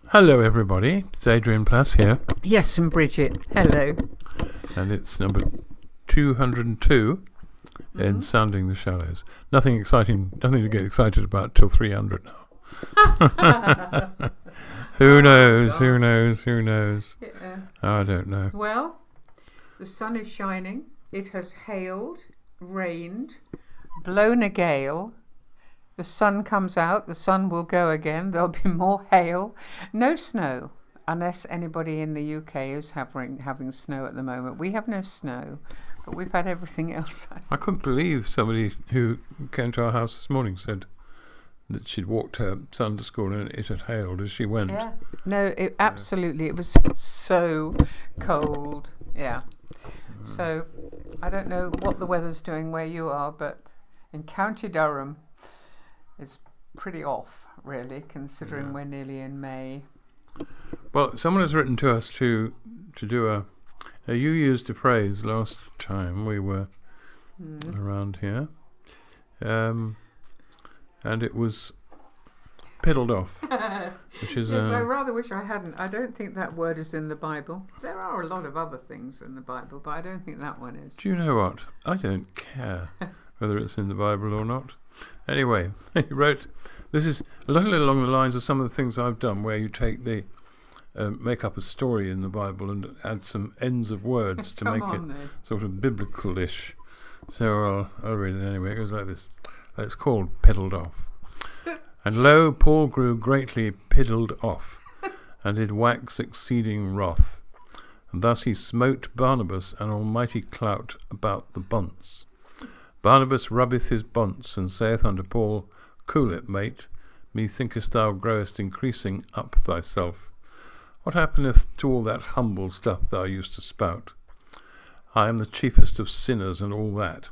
Hello, everybody. It's Adrian Plass here, Yes, and Bridget. Hello. and it's number 202 in Sounding the Shallows. Nothing exciting, nothing to get excited about till 300 now. Who knows? Who knows? Who knows? Yeah. I don't know. Well, the sun is shining. It has hailed, rained, blown a gale. The sun comes out. The sun will go again. There'll be more hail. No snow, unless anybody in the UK is having snow at the moment. We have no snow, but we've had everything else. I couldn't believe somebody who came to our house this morning said that she'd walked her son to school and it had hailed as she went. Yeah. No, absolutely. It was so cold. Yeah. So I don't know what the weather's doing where you are, but in County Durham, it's pretty off, really, considering we're nearly in May. Well, someone has written to us to do a you used a phrase last time we were around here, and it was piddled off, which is Yes, I rather wish I hadn't. I don't think that word is in the Bible. There are a lot of other things in the Bible, but I don't think that one is. Do you know what? I don't care whether it's in the Bible or not. Anyway, he wrote, this is a little along the lines of some of the things I've done where you take the make up a story in the Bible and add some ends of words to make it sort of biblical-ish. So I'll read it anyway. It goes like this. It's called Piddled Off. And lo, Paul grew greatly piddled off, and did wax exceeding wrath. And thus he smote Barnabas an almighty clout about the bunts. Barnabas rubbeth his bunts, and saith unto Paul, Cool it, mate. Methinkest thou growest increasing up thyself. What happeneth to all that humble stuff thou used to spout? I am the chiefest of sinners and all that.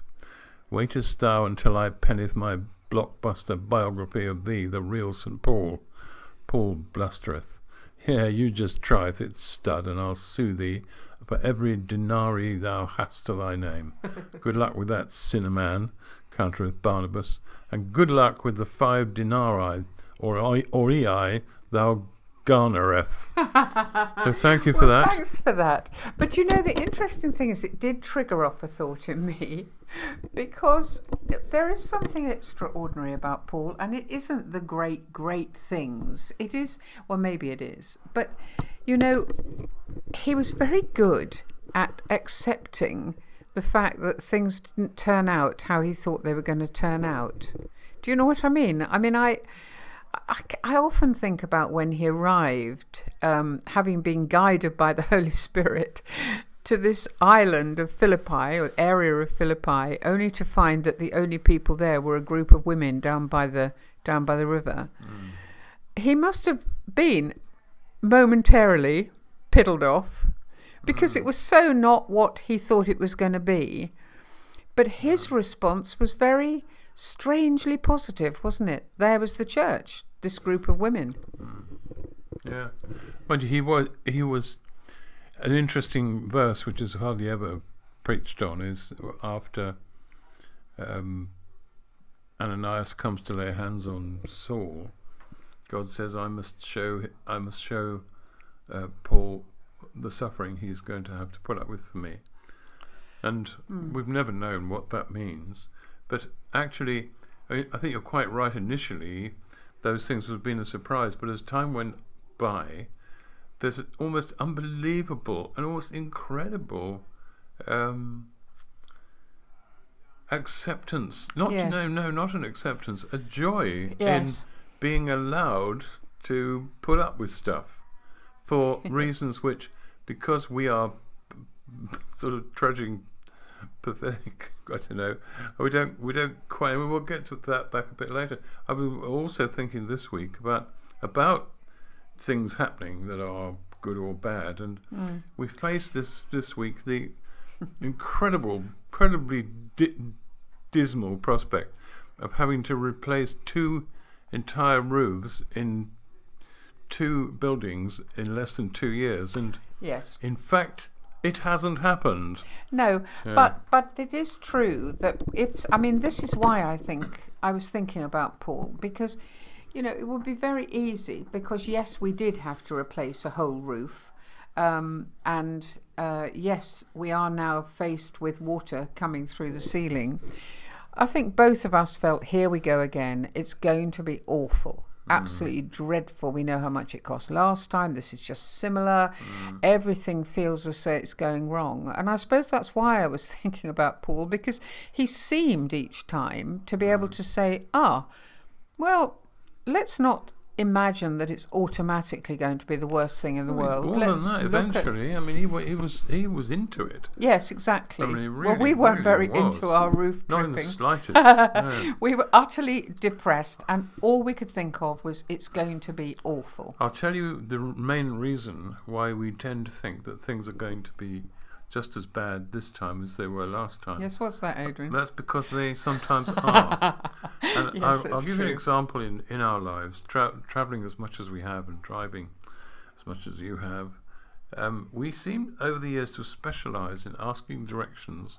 Waitest thou until I penneth my blockbuster biography of thee, the real St. Paul? Paul blustereth. Yeah, you just try it, stud, and I'll sue thee for every denarii thou hast to thy name. Good luck with that, sinner man, countereth Barnabas, and good luck with the 5 denarii, or ei, thou garnereth. So thank you for that. Thanks for that. But you know, the interesting thing is it did trigger off a thought in me, because there is something extraordinary about Paul, and it isn't the great things. It is, well, maybe it is, but you know, he was very good at accepting the fact that things didn't turn out how he thought they were going to turn out. Do you know what I mean? I mean, I often think about when he arrived, having been guided by the Holy Spirit to this island of Philippi, or area of Philippi, only to find that the only people there were a group of women down by the river. He must have been momentarily piddled off, because it was so not what he thought it was going to be. But his response was very strangely positive, wasn't it? There was the church, this group of women. Yeah. But he was an interesting verse which is hardly ever preached on, is after Ananias comes to lay hands on Saul, God says, I must show Paul the suffering he's going to have to put up with for me. And we've never known what that means. But actually, I think you're quite right. Initially, those things would have been a surprise. But as time went by, there's an almost unbelievable and almost incredible acceptance. Not an acceptance. A joy in being allowed to put up with stuff for reasons which, because we are sort of trudging, pathetic, I don't know, we don't quite, we'll get to that back a bit later. I've been also thinking this week about things happening that are good or bad, and we faced this week the incredibly dismal prospect of having to replace 2 entire roofs in 2 buildings in less than 2 years, and in fact it hasn't happened. No, but it is true that this is why I was thinking about Paul, because it would be very easy because, yes, we did have to replace a whole roof. And yes, we are now faced with water coming through the ceiling. I think both of us felt, here we go again. It's going to be awful. Absolutely dreadful. We know how much it cost last time. This is just similar. Everything feels as though it's going wrong. And I suppose that's why I was thinking about Paul, because he seemed each time to be able to say, well, let's not imagine that it's automatically going to be the worst thing in the world. More than that, eventually. I mean, he was into it. Yes, exactly. I mean, really, well, we weren't really very into our roof Not dripping. in the slightest. No. We were utterly depressed, and all we could think of was, it's going to be awful. I'll tell you the main reason why we tend to think that things are going to be just as bad this time as they were last time. Yes, what's that, Adrian? That's because they sometimes are. And Yes, I'll give you an true. example in our lives, travelling as much as we have and driving as much as you have. We seem over the years to specialise in asking directions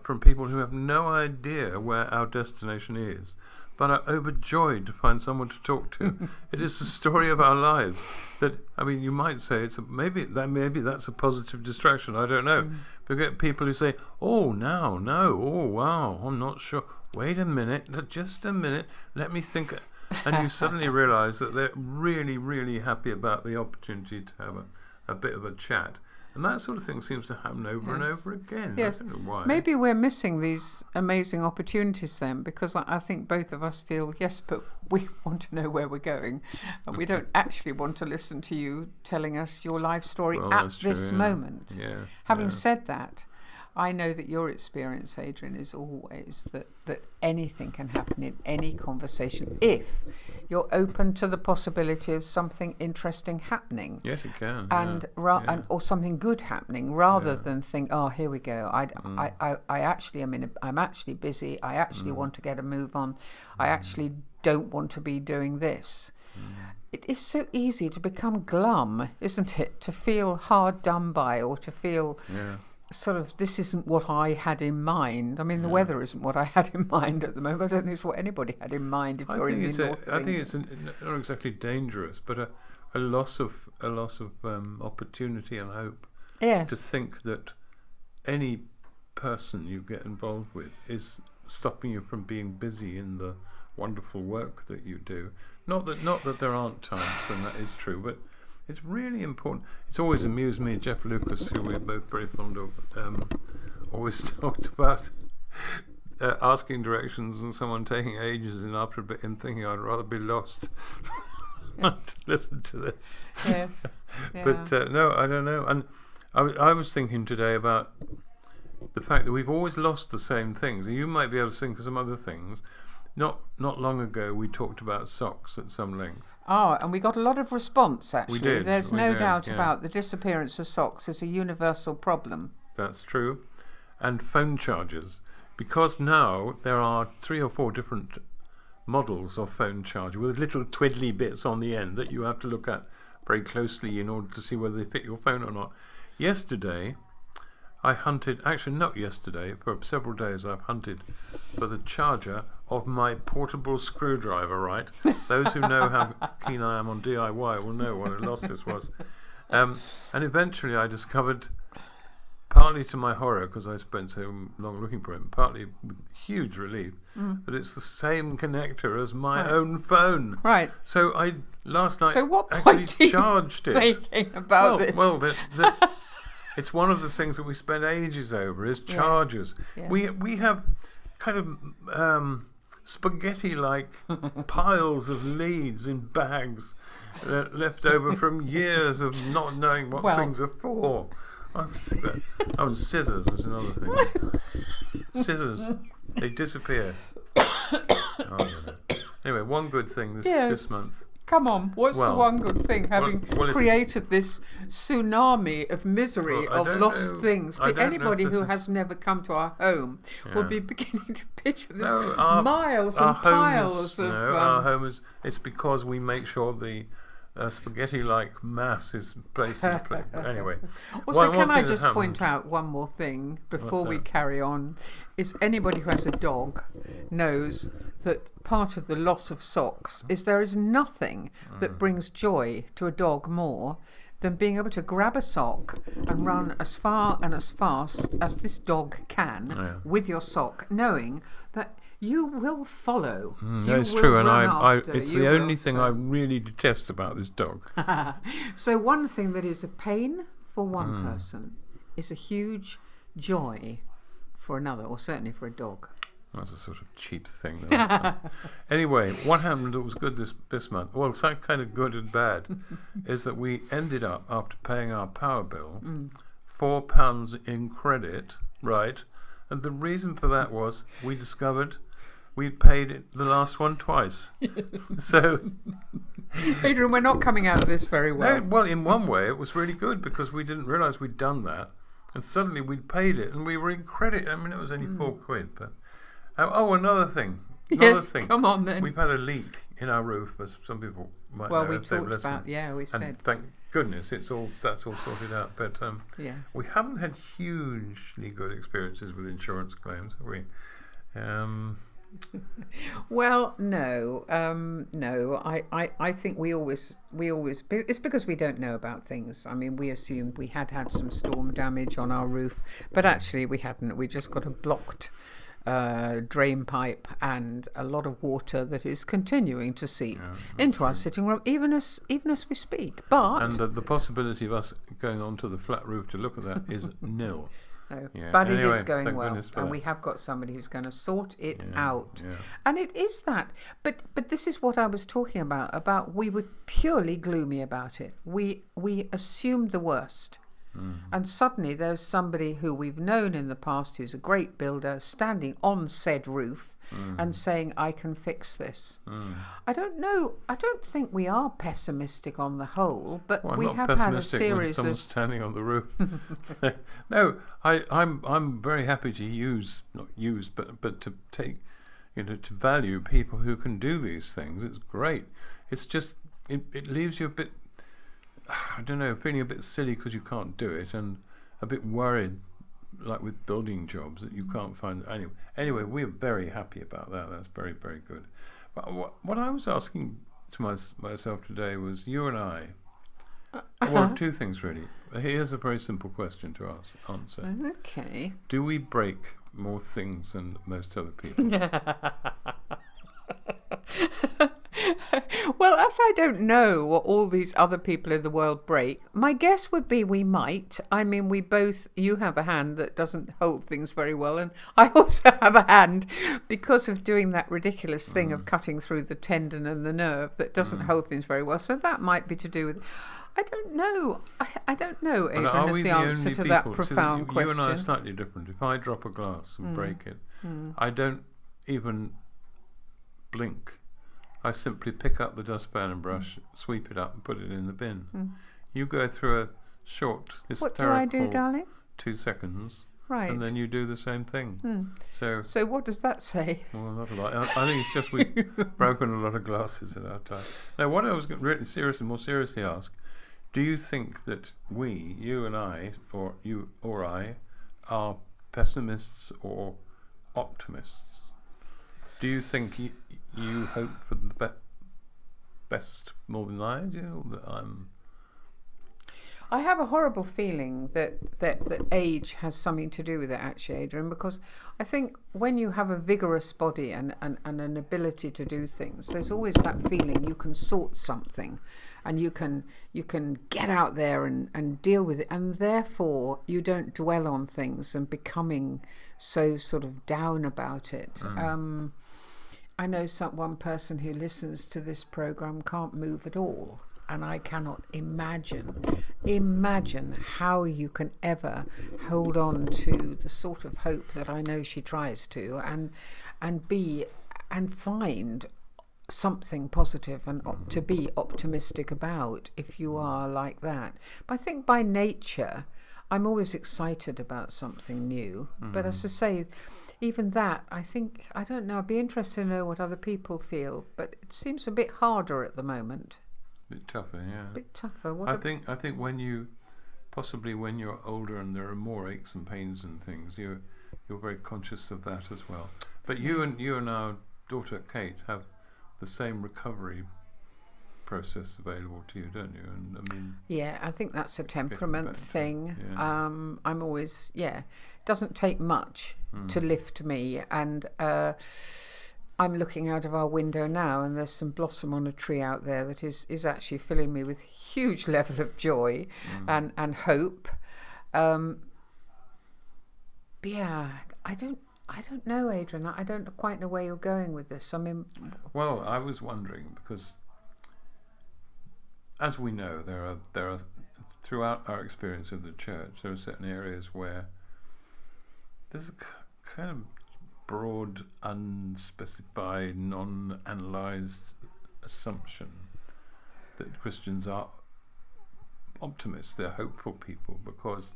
from people who have no idea where our destination is, but are overjoyed to find someone to talk to. It is the story of our lives. That, I mean, you might say maybe that's a positive distraction. I don't know. We get people who say, "Oh, no, oh, wow, I'm not sure. Wait a minute, just a minute. Let me think." And you suddenly realise that they're really, really happy about the opportunity to have a bit of a chat. And that sort of thing seems to happen over and over again. Yes. I don't know why. Maybe we're missing these amazing opportunities then, because I think both of us feel, yes, but we want to know where we're going. And we don't actually want to listen to you telling us your life story at this moment. Yeah. Having said that, I know that your experience, Adrian, is always that anything can happen in any conversation if you're open to the possibility of something interesting happening. Yes, it can. And or something good happening, rather than think, "Oh, here we go. I actually I'm actually busy. I actually want to get a move on. I actually don't want to be doing this." It is so easy to become glum, isn't it? To feel hard done by, or to feel sort of, this isn't what I had in mind. I mean, the weather isn't what I had in mind at the moment. I don't think it's what anybody had in mind. If you're in the north, I think it's not exactly dangerous, but a loss of opportunity and hope. Yes. To think that any person you get involved with is stopping you from being busy in the wonderful work that you do. Not that there aren't times when that is true, but it's really important. It's always amused me, Jeff Lucas, who we're both very fond of, always talked about asking directions and someone taking ages and after a bit him thinking, "I'd rather be lost than to listen to this." Yes. Yeah. But no, I don't know. And I was thinking today about the fact that we've always lost the same things. You might be able to think of some other things. Not long ago, we talked about socks at some length. Oh, and we got a lot of response, actually. We did. There's no doubt about the disappearance of socks is a universal problem. That's true. And phone chargers. Because now there are 3 or 4 different models of phone charger with little twiddly bits on the end that you have to look at very closely in order to see whether they fit your phone or not. Yesterday, I hunted, actually not yesterday, for several days I've hunted for the charger of my portable screwdriver, right? Those who know how keen I am on DIY will know what a loss this was. And eventually I discovered, partly to my horror, because I spent so long looking for it, partly with huge relief, that it's the same connector as my own phone. Right. So last night So what actually point are you charged it. making about this? Well, it's one of the things that we spend ages over is chargers. Yeah. We have kind of spaghetti-like piles of leads in bags left over from years of not knowing what things are for. Oh, and scissors is another thing. Scissors, they disappear. Anyway, one good thing this month. Come on, what's the one good thing, having created this tsunami of misery of lost things? But anybody who has never come to our home will be beginning to picture this miles and piles of... our home is... It's because we make sure the a spaghetti-like mass is placed in a plate. Anyway. Also, can I thing that just happened- point out one more thing before What's we that? carry on? Is anybody who has a dog knows that part of the loss of socks is there is nothing that brings joy to a dog more than being able to grab a sock and run as far and as fast as this dog can with your sock, knowing that you will follow. That's true, and it's the only thing I really detest about this dog. So one thing that is a pain for one person is a huge joy for another, or certainly for a dog. That's a sort of cheap thing. Though. Anyway, what happened that was good this month, well, it's kind of good and bad, is that we ended up, after paying our power bill, £4 in credit, right? And the reason for that was we discovered we'd paid it, the last one twice. So, Adrian, we're not coming out of this very well. no, well, in one way, it was really good because we didn't realise we'd done that. And suddenly we'd paid it and we were in credit. I mean, it was only £4, but... another thing. Yes, come on then. We've had a leak in our roof, as some people might know. Well, we if they've talked listened. about, we And said. thank goodness that's all sorted out. But we haven't had hugely good experiences with insurance claims, have we? Well, no. I think we always. It's because we don't know about things. I mean, we assumed we had some storm damage on our roof, but actually we hadn't. We just got a blocked drain pipe and a lot of water that is continuing to seep into our sitting room, even as we speak. But And the possibility of us going onto the flat roof to look at that is nil. no, Yeah. but Anyway, it is going thank well, goodness for and that. we have got somebody who's going to sort it out. Yeah. And it is that. But this is what I was talking about we were purely gloomy about it. We assumed the worst. And suddenly there's somebody who we've known in the past who's a great builder standing on said roof and saying, I can fix this. I don't know. I don't think we are pessimistic on the whole, but Well, I'm we not have had a pessimistic when series someone's of... standing on the roof. No, I'm very happy to but to take, to value people who can do these things. It's great. It's just it leaves you a bit, I don't know, feeling a bit silly because you can't do it, and a bit worried, like with building jobs, that you can't find. Anyway, we're very happy about that. That's very, very good. But what I was asking to myself today was, you and I. Well, two things really. Here's a very simple question to answer. Okay. Do we break more things than most other people? Well, as I don't know what all these other people in the world break, my guess would be we might. I mean, you have a hand that doesn't hold things very well, and I also have a hand because of doing that ridiculous thing of cutting through the tendon and the nerve that doesn't hold things very well. So that might be to do with... I don't know. I don't know, Adrian, Are is we the the answer only to people? that profound You question. and I are slightly different. If I drop a glass and break it, I don't even blink. I simply pick up the dustpan and brush, sweep it up and put it in the bin. You go through a short, What do I do, hysterical darling? 2 seconds, Right. and then you do the same thing. So what does that say? Well, not a lot. I think it's just we've broken a lot of glasses in our time. Now, what I was more seriously ask, do you think that you and I, or you or I, are pessimists or optimists? Do you think you hope for the best more than I do? That I have a horrible feeling that age has something to do with it, actually, Adrian, because I think when you have a vigorous body and an ability to do things, there's always that feeling you can sort something and you can get out there and deal with it, and therefore you don't dwell on things and becoming so sort of down about it. I know one person who listens to this program can't move at all, and I cannot imagine how you can ever hold on to the sort of hope that I know she tries to, and find something positive and to be optimistic about if you are like that. But I think by nature I'm always excited about something new. But as I say, even that, I don't know, I'd be interested to know what other people feel, but it seems a bit harder at the moment. bit tougher, yeah. A bit tougher. I think when you're older and there are more aches and pains and things, you're very conscious of that as well. But you and our daughter Kate have the same recovery process available to you, don't you? And I mean, yeah, I think that's a temperament thing. Yeah. I'm always, doesn't take much to lift me, and I'm looking out of our window now, and there's some blossom on a tree out there that is actually filling me with huge level of joy and hope. But yeah, I don't know, Adrian. I don't quite know where you're going with this. I mean, well, I was wondering because, as we know, there are throughout our experience of the church, there are certain areas where there's a kind of broad, unspecified, non-analysed assumption that Christians are optimists. They're hopeful people because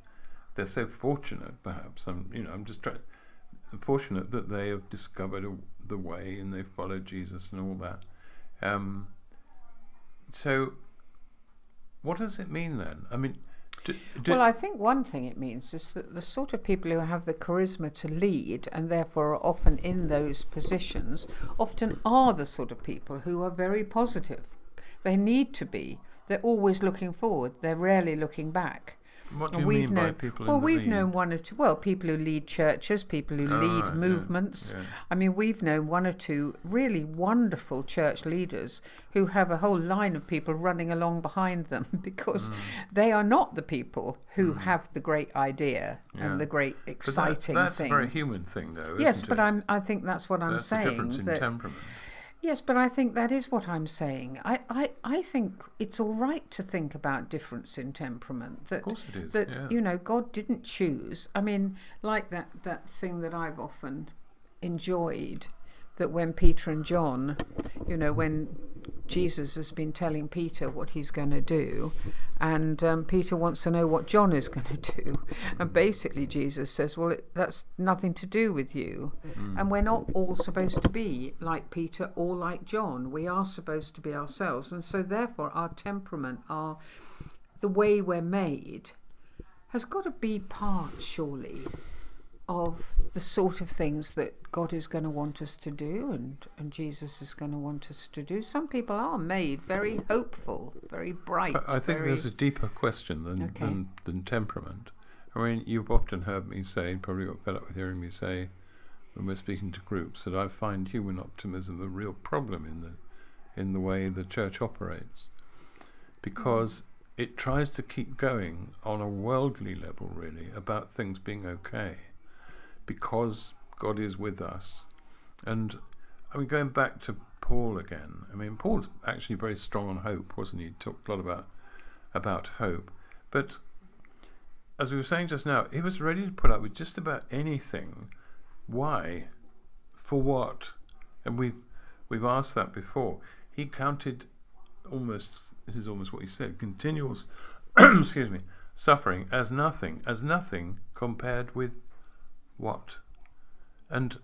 they're so fortunate. Perhaps I'm just fortunate that they have discovered the way and they followed Jesus and all that. So, what does it mean then? I mean, well, I think one thing it means is that the sort of people who have the charisma to lead and therefore are often in those positions often are the sort of people who are very positive. They need to be. They're always looking forward. They're rarely looking back. What do you mean by people in the lead? Well, we've known one or two. Well, people who lead churches, people who lead movements. Yeah. I mean, we've known one or two really wonderful church leaders who have a whole line of people running along behind them because they are not the people who have the great idea and the great exciting that's thing. That's a very human thing, though. Yes, isn't but it? I think that's what I'm saying. That's the difference in temperament. Yes, but I think that is what I'm saying. I think it's all right to think about difference in temperament. That, of course it is. That, God didn't choose. I mean, like that thing that I've often enjoyed, that when Peter and John, when Jesus has been telling Peter what he's going to do, and Peter wants to know what John is going to do. And basically Jesus says, well, that's nothing to do with you. And we're not all supposed to be like Peter or like John. We are supposed to be ourselves. And so therefore our temperament, the way we're made, has got to be part, surely, of the sort of things that God is going to want us to do and Jesus is going to want us to do. Some people are made very hopeful, very bright. But I think there's a deeper question than temperament. I mean, you've often heard me say, probably got fed up with hearing me say, when we're speaking to groups, that I find human optimism a real problem in the way the church operates, because it tries to keep going on a worldly level, really, about things being okay, because God is with us. And I mean, going back to Paul again, I mean, Paul's actually very strong on hope, wasn't he? He talked a lot about hope. But as we were saying just now, he was ready to put up with just about anything. Why? For what? And we've asked that before. He counted this is almost what he said, continual suffering as nothing compared with what? And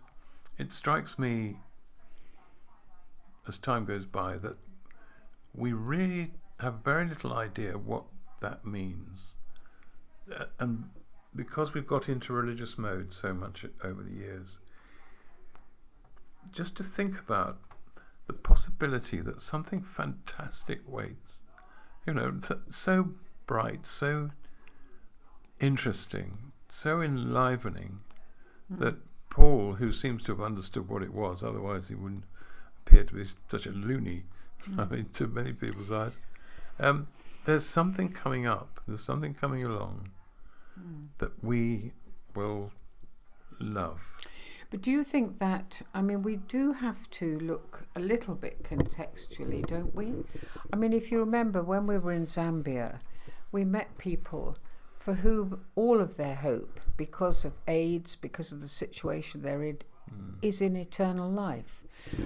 it strikes me as time goes by that we really have very little idea what that means. And because we've got into religious mode so much over the years, just to think about the possibility that something fantastic waits, so bright, so interesting, so enlivening, that Paul, who seems to have understood what it was, otherwise he wouldn't appear to be such a loony, I mean, to many people's eyes, there's something coming up, there's something coming along that we will love. But do you think that, I mean, we do have to look a little bit contextually, don't we? I mean, if you remember when we were in Zambia, we met people for whom all of their hope, because of AIDS, because of the situation they're in, is in eternal life.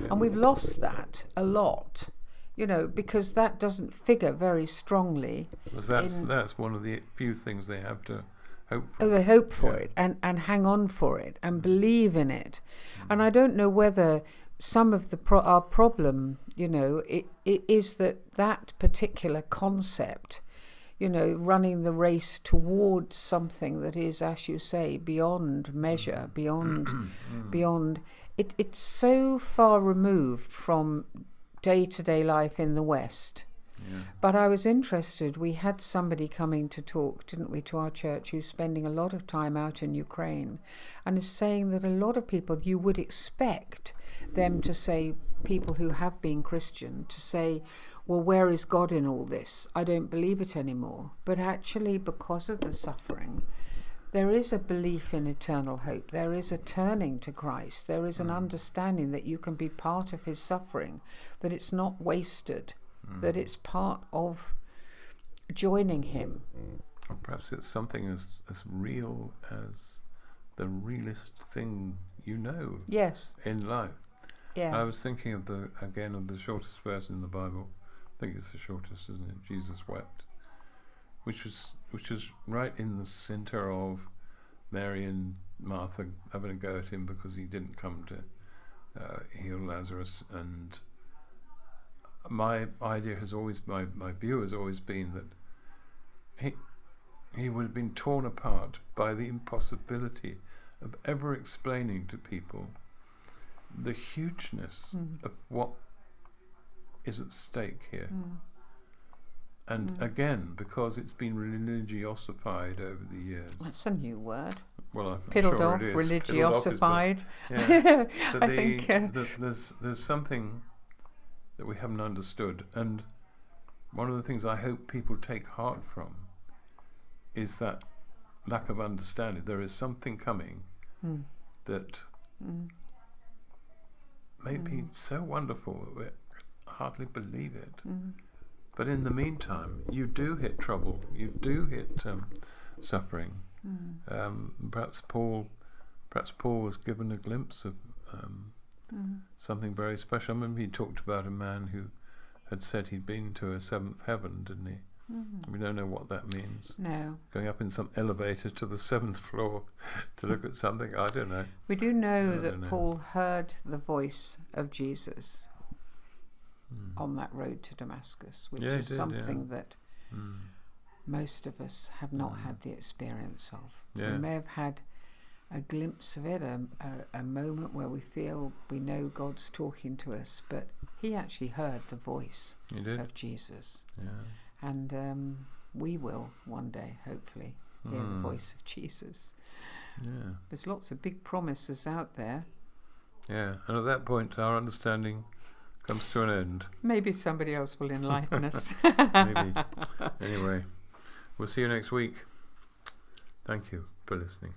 And we've lost that a lot, because that doesn't figure very strongly. Because that's one of the few things they have to hope for. They hope for it and hang on for it and believe in it. And I don't know whether some of our problem, it is that particular concept, running the race towards something that is, as you say, beyond measure, beyond. It's so far removed from day-to-day life in the West. Yeah. But I was interested. We had somebody coming to talk, didn't we, to our church, who's spending a lot of time out in Ukraine, and is saying that a lot of people, you would expect them to say, people who have been Christian, to say, well, where is God in all this? I don't believe it anymore. But actually, because of the suffering, there is a belief in eternal hope. There is a turning to Christ. There is an understanding that you can be part of his suffering, that it's not wasted, that it's part of joining him. Or perhaps it's something as real as the realest thing Yes. in life. Yeah. I was thinking of the shortest verse in the Bible. I think it's the shortest, isn't it? Jesus wept, which was right in the center of Mary and Martha having a go at him because he didn't come to heal Lazarus. And my idea has always, my view has always been that he would have been torn apart by the impossibility of ever explaining to people the hugeness of what is at stake here. And again, because it's been religiosified over the years. That's a new word. Well, I'm Piddled sure off, it is. religiosified. Yeah. But I think there's something that we haven't understood, and one of the things I hope people take heart from is that lack of understanding. There is something coming that may be so wonderful that we hardly believe it. But in the meantime, you do hit trouble. You do hit suffering. Perhaps Paul was given a glimpse of something very special. I remember he talked about a man who had said he'd been to a seventh heaven, didn't he? We don't know what that means. No. Going up in some elevator to the 7th floor to look at something, I don't know. We do know that Paul heard the voice of Jesus on that road to Damascus, which is something that most of us have not had the experience of. Yeah. We may have had a glimpse of it, a moment where we feel we know God's talking to us, but he actually heard the voice of Jesus. Yeah. And we will one day, hopefully, hear the voice of Jesus. Yeah. There's lots of big promises out there. Yeah, and at that point our understanding comes to an end. Maybe somebody else will enlighten us. Maybe. Anyway, we'll see you next week. Thank you for listening.